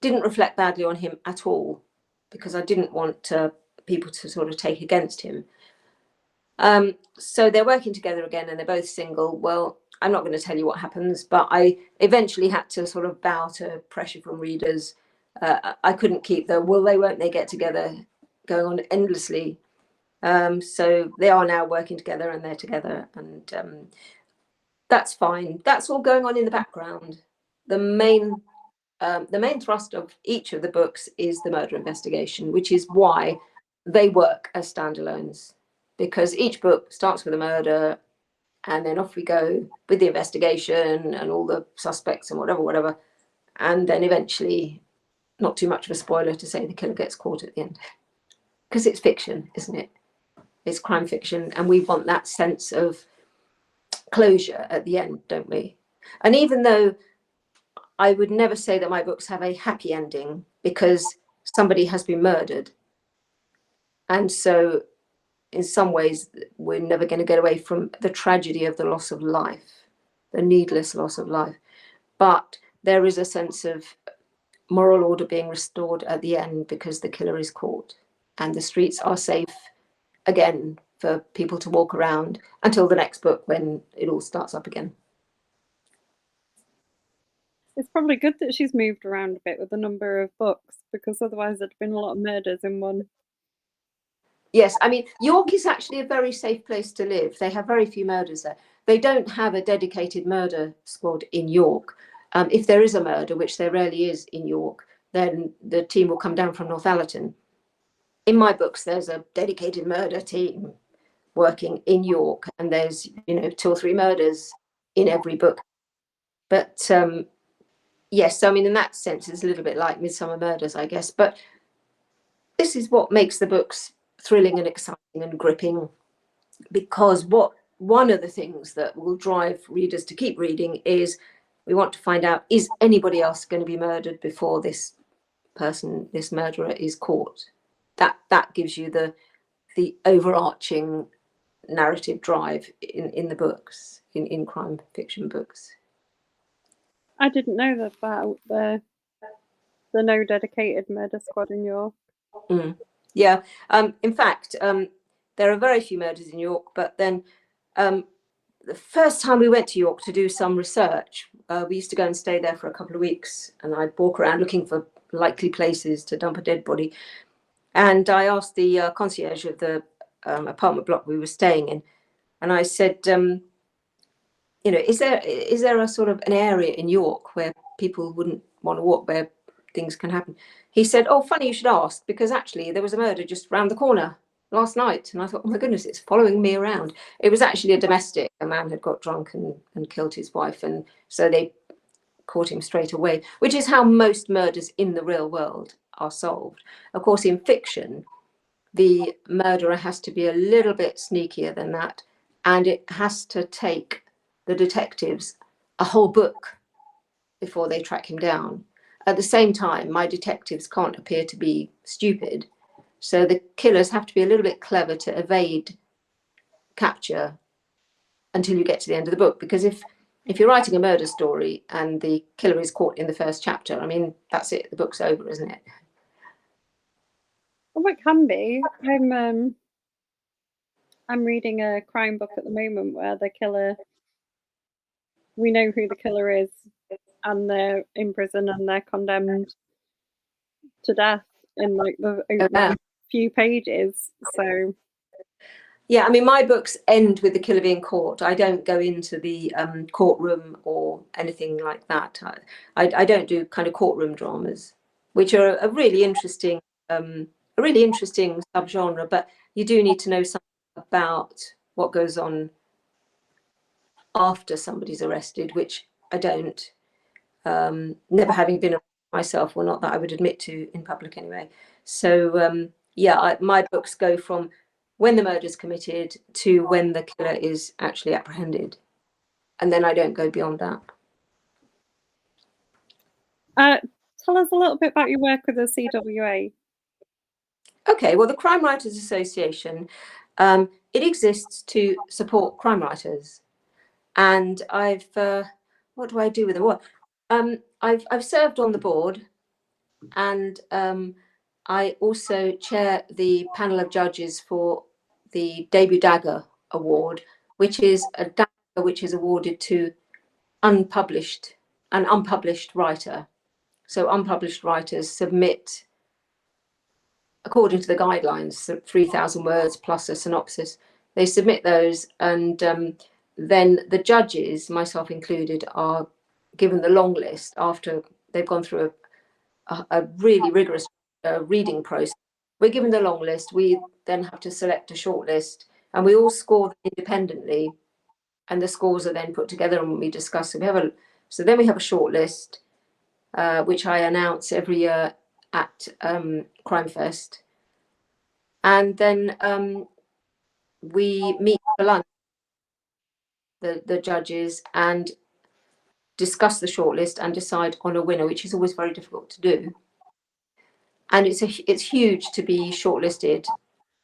didn't reflect badly on him at all, because I didn't want people to sort of take against him. So they're working together again and they're both single. Well, I'm not going to tell you what happens, but I eventually had to sort of bow to pressure from readers. I couldn't keep the will they, won't they get together going on endlessly. So they are now working together and they're together, and that's fine. That's all going on in the background. The main the main thrust of each of the books is the murder investigation, which is why they work as standalones, because each book starts with a murder and then off we go with the investigation and all the suspects and whatever. And then eventually, not too much of a spoiler to say, the killer gets caught at the end. Because it's fiction, isn't it? It's crime fiction. And we want that sense of closure at the end, don't we? And even though I would never say that my books have a happy ending, because somebody has been murdered. And so in some ways, we're never going to get away from the tragedy of the loss of life, the needless loss of life. But there is a sense of moral order being restored at the end because the killer is caught and the streets are safe again for people to walk around until the next book when it all starts up again. It's probably good that she's moved around a bit with the number of books, because otherwise there'd been a lot of murders in one. Yes, I mean, York is actually a very safe place to live. They have very few murders there. They don't have a dedicated murder squad in York. If there is a murder, which there rarely is in York, then the team will come down from Northallerton. In my books, there's a dedicated murder team working in York, and there's 2 or 3 murders in every book. But yes, I mean, in that sense, it's a little bit like Midsummer Murders, I guess. But this is what makes the books thrilling and exciting and gripping, because one of the things that will drive readers to keep reading is we want to find out, is anybody else going to be murdered before this person, this murderer, is caught? That gives you the overarching narrative drive in the books, in crime fiction books. I didn't know that about the no dedicated murder squad in York. Yeah. In fact, there are very few murders in York, but then the first time we went to York to do some research, we used to go and stay there for a couple of weeks, and I'd walk around looking for likely places to dump a dead body. And I asked the concierge of the apartment block we were staying in, and I said, is there a sort of an area in York where people wouldn't want to walk, where things can happen? He said, oh, funny you should ask, because actually there was a murder just round the corner last night. And I thought, oh my goodness, it's following me around. It was actually a domestic. A man had got drunk and killed his wife, and so they caught him straight away, which is how most murders in the real world are solved. Of course, in fiction, the murderer has to be a little bit sneakier than that, and it has to take the detectives a whole book before they track him down. At the same time, my detectives can't appear to be stupid, so the killers have to be a little bit clever to evade capture until you get to the end of the book. Because if you're writing a murder story and the killer is caught in the first chapter, I mean, that's it, the book's over, isn't it? Oh, it can be. I'm reading a crime book at the moment where the killer, we know who the killer is, and they're in prison and they're condemned to death in like the opening few pages. So yeah, I mean, my books end with the killer being caught. I don't go into the courtroom or anything like that. I don't do kind of courtroom dramas, which are a really interesting subgenre. But you do need to know something about what goes on after somebody's arrested, which I don't. Never having been myself, or not that I would admit to in public anyway. So my books go from when the murder is committed to when the killer is actually apprehended, and then I don't go beyond that. Tell us a little bit about your work with the CWA. Okay, well, the Crime Writers Association, it exists to support crime writers, and I've what do I do with it? What I've served on the board, and I also chair the panel of judges for the Debut Dagger Award, which is a dagger which is awarded to an unpublished writer. So unpublished writers submit, according to the guidelines, 3,000 words plus a synopsis. They submit those, and then the judges, myself included, are given the long list after they've gone through a really rigorous reading process. We're given the long list. We then have to select a short list, and we all score them independently, and the scores are then put together and we discuss. So then we have a short list, which I announce every year at Crime Fest, and then we meet for lunch, the judges, and discuss the shortlist and decide on a winner, which is always very difficult to do. And it's huge to be shortlisted to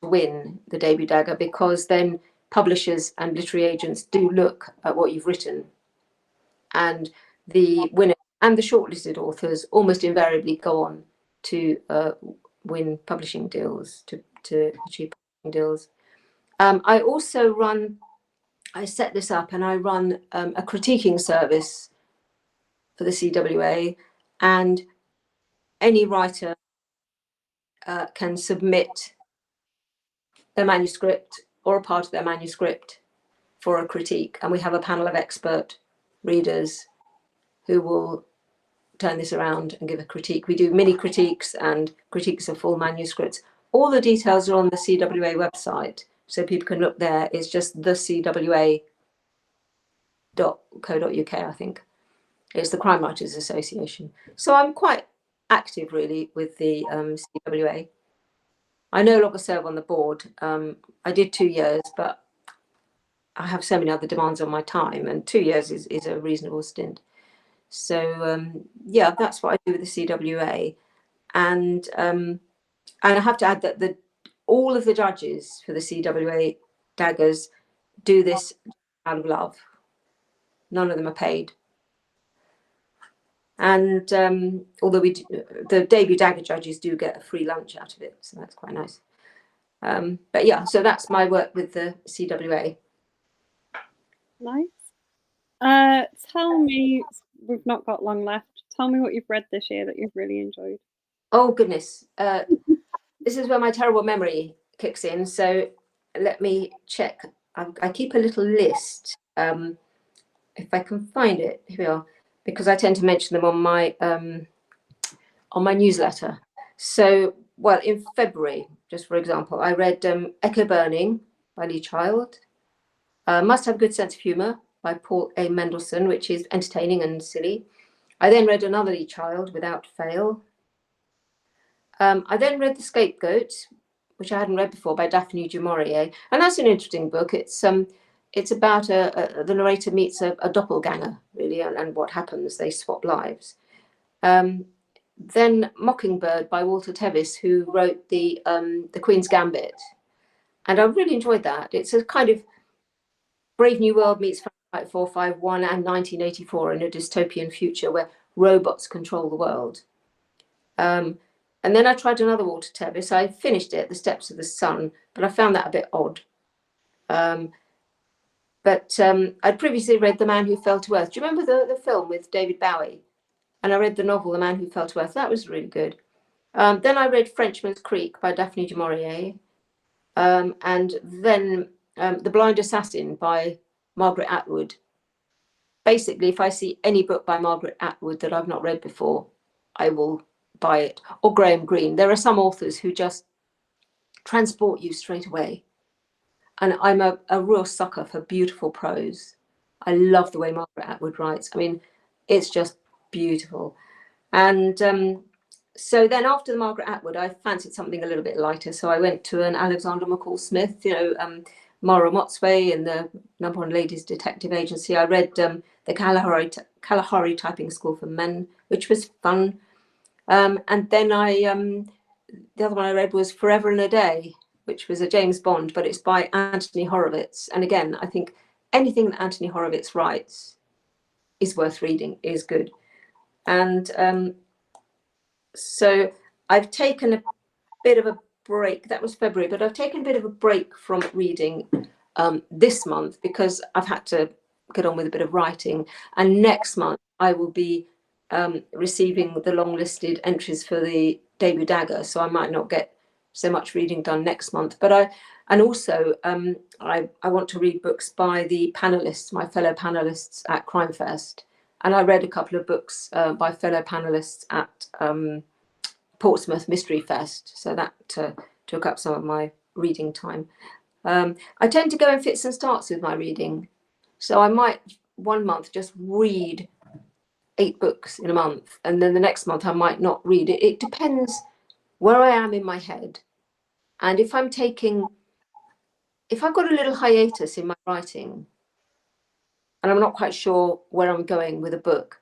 win the debut dagger, because then publishers and literary agents do look at what you've written, and the winner and the shortlisted authors almost invariably go on to win publishing deals, to achieve publishing deals. I set this up, and I run a critiquing service for the CWA, and any writer can submit their manuscript or a part of their manuscript for a critique, and we have a panel of expert readers who will turn this around and give a critique. We do mini critiques and critiques of full manuscripts. All the details are on the CWA website, so people can look there. It's just thecwa.co.uk, I think. It's the Crime Writers Association. So I'm quite active, really, with the CWA. I no longer serve on the board. I did 2 years, but I have so many other demands on my time, and 2 years is a reasonable stint. So yeah, that's what I do with the CWA. And I have to add that all of the judges for the CWA daggers do this out of love. None of them are paid. And although the debut dagger judges do get a free lunch out of it, so that's quite nice. But yeah, so that's my work with the CWA. Nice. Tell me, we've not got long left. Tell me what you've read this year that you've really enjoyed. Oh goodness, this is where my terrible memory kicks in. So let me check. I keep a little list. If I can find it, here we are, because I tend to mention them on my newsletter. So, well, in February, just for example, I read Echo Burning by Lee Child, Must Have a Good Sense of Humour by Paul A. Mendelsohn, which is entertaining and silly. I then read another Lee Child, Without Fail. I then read The Scapegoat, which I hadn't read before, by Daphne du Maurier, and that's an interesting book. It's about the narrator meets a doppelganger, really, and what happens. They swap lives. Then Mockingbird by Walter Tevis, who wrote the Queen's Gambit, and I really enjoyed that. It's a kind of Brave New World meets Fahrenheit 451 and 1984 in a dystopian future where robots control the world. And then I tried another Walter Tevis. I finished it, The Steps of the Sun, but I found that a bit odd. But I'd previously read The Man Who Fell to Earth. Do you remember the film with David Bowie? And I read the novel The Man Who Fell to Earth. That was really good. Then I read Frenchman's Creek by Daphne du Maurier. And then The Blind Assassin by Margaret Atwood. Basically, if I see any book by Margaret Atwood that I've not read before, I will buy it. Or Graham Greene. There are some authors who just transport you straight away. And I'm a real sucker for beautiful prose. I love the way Margaret Atwood writes. I mean, it's just beautiful. And so then after the Margaret Atwood, I fancied something a little bit lighter. So I went to an Alexander McCall Smith, Mara Motsway and the Number One Ladies Detective Agency. I read the Kalahari Typing School for Men, which was fun. And then the other one I read was Forever and a Day, which was a James Bond, but it's by Anthony Horowitz. And again, I think anything that Anthony Horowitz writes is worth reading, is good. And so I've taken a bit of a break. That was February, but I've taken a bit of a break from reading this month because I've had to get on with a bit of writing. And next month I will be receiving the long-listed entries for the debut dagger, so I might not get so much reading done next month. But I want to read books by the panelists, my fellow panelists at Crime Fest, And I read a couple of books by fellow panelists at Portsmouth Mystery Fest. So that took up some of my reading time. I tend to go in fits and starts with my reading. So I might one month just read 8 books in a month, and then the next month I might not read it. It depends where I am in my head. And if I've got a little hiatus in my writing and I'm not quite sure where I'm going with a book,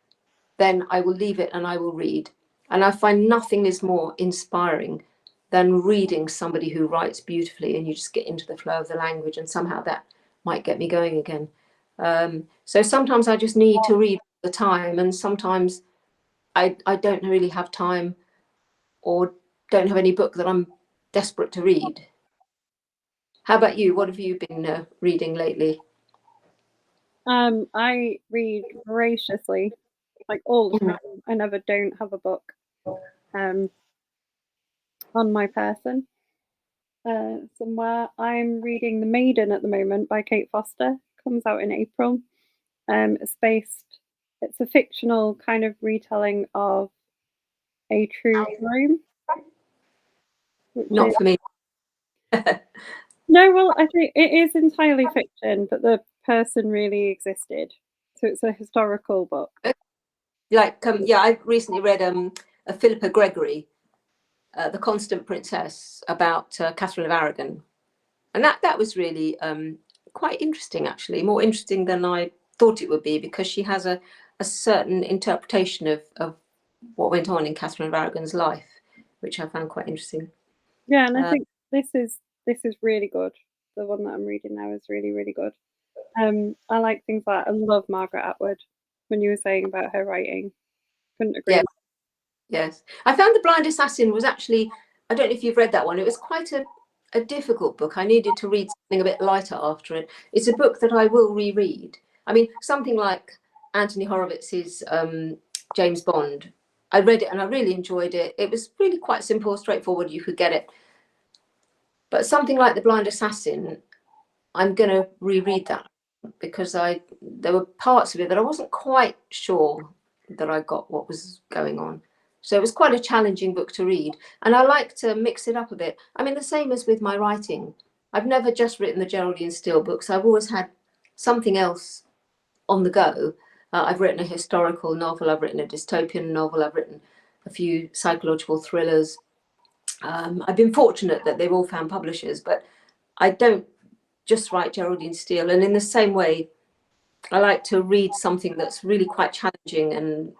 then I will leave it and I will read. And I find nothing is more inspiring than reading somebody who writes beautifully, and you just get into the flow of the language, and somehow that might get me going again. So sometimes I just need to read all the time, and sometimes I don't really have time or don't have any book that I'm desperate to read. How about you? What have you been reading lately? I read voraciously, like all the time. I never don't have a book on my person somewhere. I'm reading The Maiden at the moment by Kate Foster. Comes out in April. It's a fictional kind of retelling of a true crime. Not for me. No, well, I think it is entirely fiction, but the person really existed. So it's a historical book. Like, yeah, I recently read a Philippa Gregory, The Constant Princess, about Catherine of Aragon. And that was really quite interesting, actually, more interesting than I thought it would be, because she has a certain interpretation of what went on in Catherine of Aragon's life, which I found quite interesting. Yeah, and I think this is really good. The one that I'm reading now is really, really good. I like things like I love Margaret Atwood. When you were saying about her writing, couldn't agree. Yeah. Yes, I found The Blind Assassin was actually, I don't know if you've read that one. It was quite a difficult book. I needed to read something a bit lighter after it. It's a book that I will reread. I mean, something like Anthony Horowitz's James Bond. I read it and I really enjoyed it. It was really quite simple, straightforward. You could get it. But something like The Blind Assassin, I'm going to reread that, because there were parts of it that I wasn't quite sure that I got what was going on. So it was quite a challenging book to read. And I like to mix it up a bit. I mean, the same as with my writing. I've never just written the Geraldine Steele books. I've always had something else on the go. I've written a historical novel. I've written a dystopian novel. I've written a few psychological thrillers. I've been fortunate that they've all found publishers, but I don't just write Geraldine Steele. And in the same way, I like to read something that's really quite challenging and,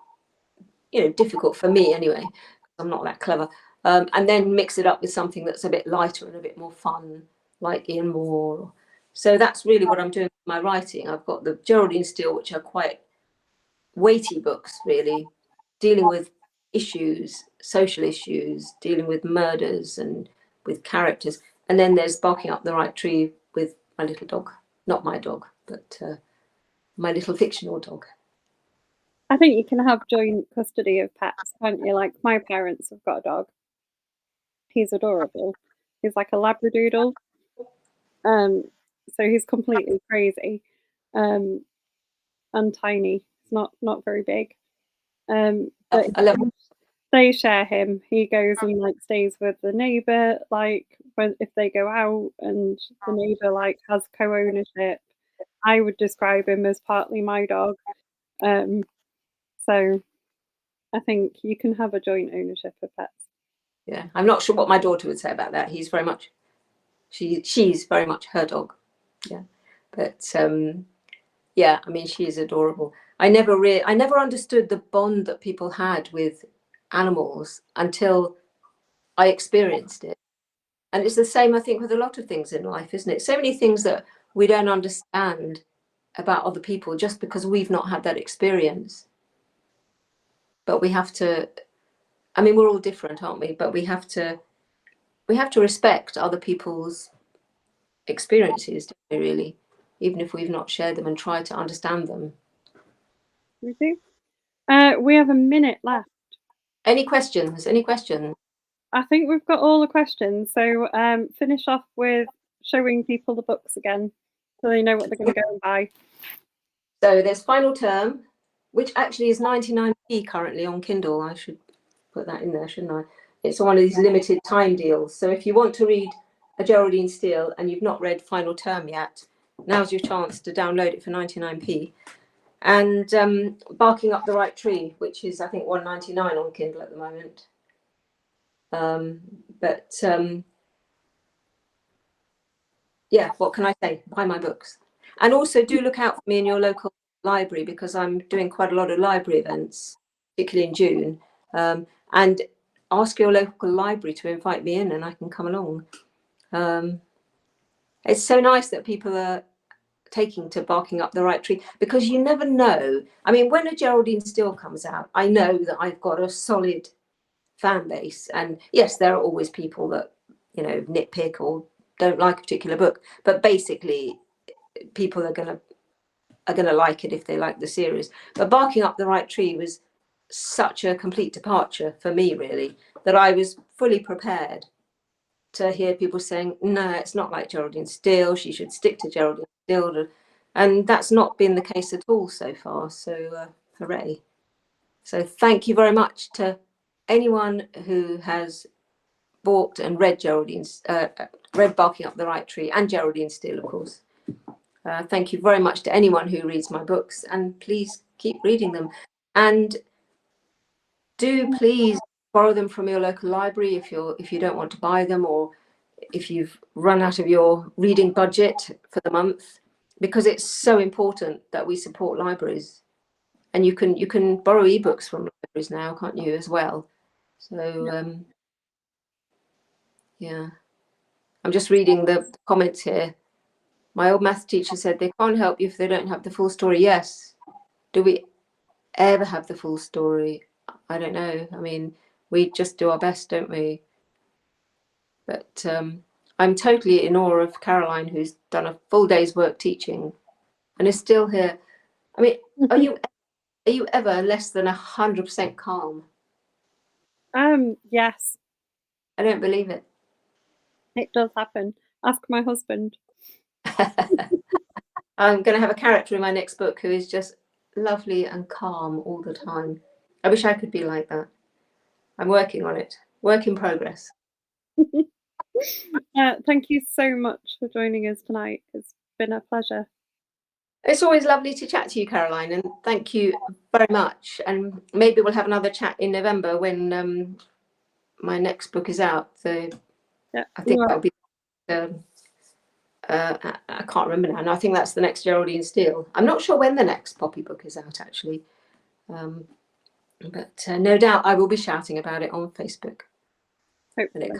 difficult for me anyway, because I'm not that clever, and then mix it up with something that's a bit lighter and a bit more fun, like Ian Moore. So that's really what I'm doing with my writing. I've got the Geraldine Steele, which are quite weighty books, really, dealing with issues, social issues, dealing with murders and with characters. And then there's Barking Up the Right Tree with my little dog. Not my dog, but my little fictional dog. I think you can have joint custody of pets, can't you? Like my parents have got a dog. He's adorable. He's like a Labradoodle. So he's completely crazy, and tiny. He's not very big. But I love they share him. He goes and like stays with the neighbor, like if they go out, and the neighbor like has co-ownership. I would describe him as partly my dog. So I think you can have a joint ownership of pets. Yeah, I'm not sure what my daughter would say about that. He's very much, she's very much her dog. Yeah, but yeah, I mean, she is adorable. I never understood the bond that people had with animals until I experienced it. And it's the same, I think, with a lot of things in life, isn't it? So many things that we don't understand about other people just because we've not had that experience. But we have to, I mean, we're all different, aren't we? But we have to respect other people's experiences, don't we, really, even if we've not shared them, and try to understand them. We do. We have a minute left. Any questions? Any questions? I think we've got all the questions. So finish off with showing people the books again, so they know what they're going to go and buy. So there's Final Term, which actually is 99p currently on Kindle. I should put that in there, shouldn't I? It's one of these limited time deals. So if you want to read a Geraldine Steele and you've not read Final Term yet, now's your chance to download it for 99p. And Barking Up the Right Tree, which is, I think, £1.99 on Kindle at the moment. Yeah, what can I say? Buy my books. And also do look out for me in your local library, because I'm doing quite a lot of library events, particularly in June. And ask your local library to invite me in and I can come along. It's so nice that people are taking to Barking Up the Right Tree, because you never know. I mean, when a Geraldine Steele comes out, I know that I've got a solid fan base. And yes, there are always people that, you know, nitpick or don't like a particular book, but basically people are gonna like it if they like the series. But Barking Up the Right Tree was such a complete departure for me, really, that I was fully prepared to hear people saying, no, it's not like Geraldine Steele, she should stick to Geraldine Steele. And that's not been the case at all so far. So hooray. So thank you very much to anyone who has bought and read read Barking Up the Right Tree, and Geraldine Steele, of course. Thank you very much to anyone who reads my books, and please keep reading them. And do please borrow them from your local library if you don't want to buy them, or if you've run out of your reading budget for the month, because it's so important that we support libraries. And you can borrow ebooks from libraries now, can't you, as well? So yeah, I'm just reading the comments here. My old math teacher said they can't help you if they don't have the full story. Yes. Do we ever have the full story? I don't know. I mean, we just do our best, don't we? But I'm totally in awe of Caroline, who's done a full day's work teaching and is still here. I mean, are you ever less than 100% calm? Yes. I don't believe it. It does happen. Ask my husband. I'm going to have a character in my next book who is just lovely and calm all the time. I wish I could be like that. I'm working on it. Work in progress. Thank you so much for joining us tonight. It's been a pleasure. It's always lovely to chat to you, Caroline, and thank you very much. And maybe we'll have another chat in November when my next book is out. So Yeah. I think that'll be. I can't remember now. And I think that's the next Geraldine Steele. I'm not sure when the next Poppy book is out, actually. But no doubt I will be shouting about it on Facebook. Hopefully.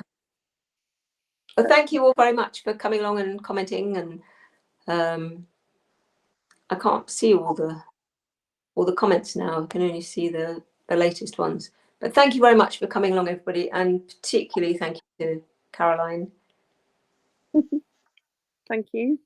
Well, thank you all very much for coming along and commenting. And I can't see all the comments now. I can only see the latest ones. But thank you very much for coming along, everybody, and particularly thank you to Caroline. Thank you.